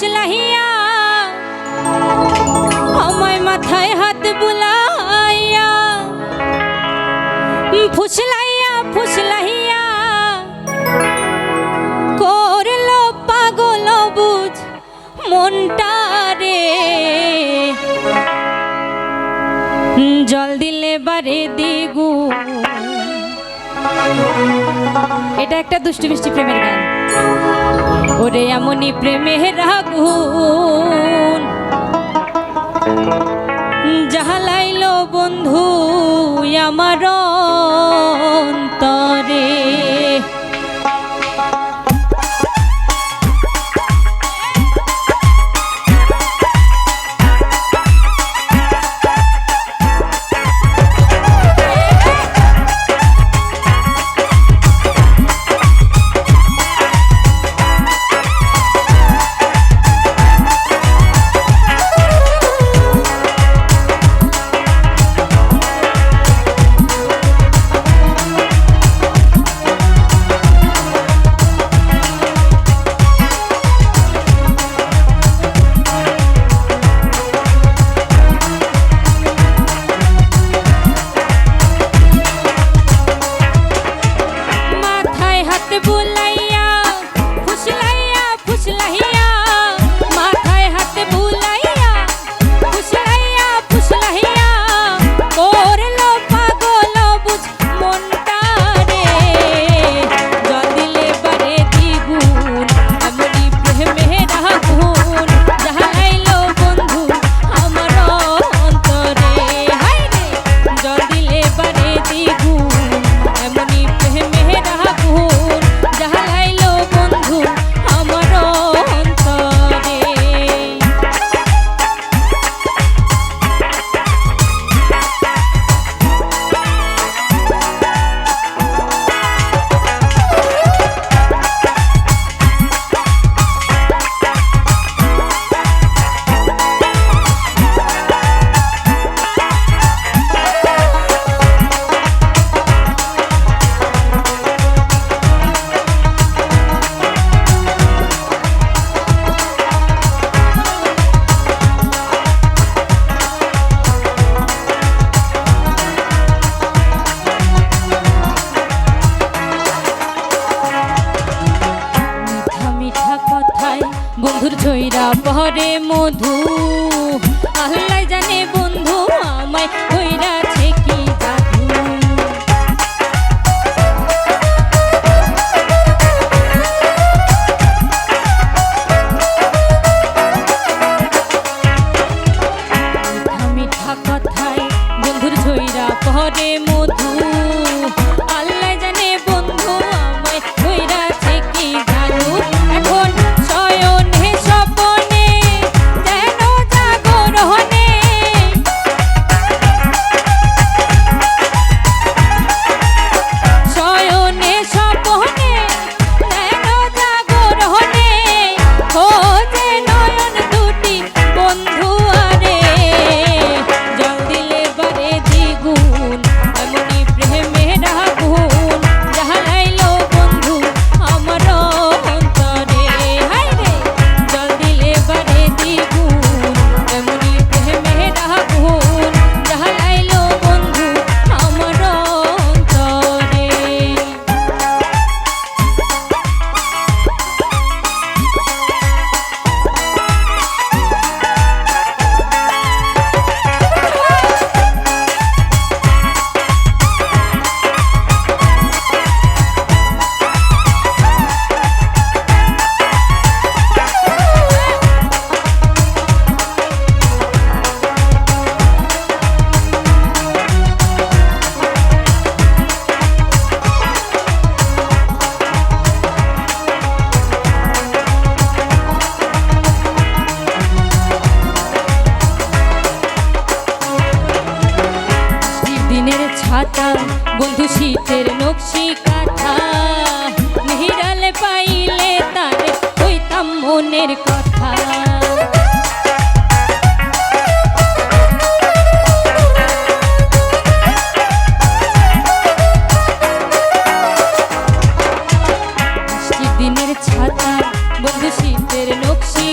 ফুসলাহিয়া আমায় মাথায় হাত বুলাইয়া ফুসলাইয়া ফুসলাহিয়া করলো পাগল বুঝ মনটা রে জল দিলে বারে দিগু। এটা একটা দুষ্টু মিষ্টি প্রেমের গান। ওরে এমনই প্রেমের আগুন জ্বালাইলো বন্ধু আমার অন্তরে। বন্ধুর ছইরা পরে মধু আল্লাহ জানে বন্ধু আমায় কইরাছে কি জাদু। মিঠা কথায় বন্ধুর ছইরা পরে মধু আল্লাহ জানে বন্ধু আমায় কইরাছে কি জাদু। এখন ছাতা বন্ধু শীতের নকশি কাঁথা নিহিরালে পাইলে তারে কইতাম মনের কথা। দিনের ছাতা বন্ধু শীতের নকশি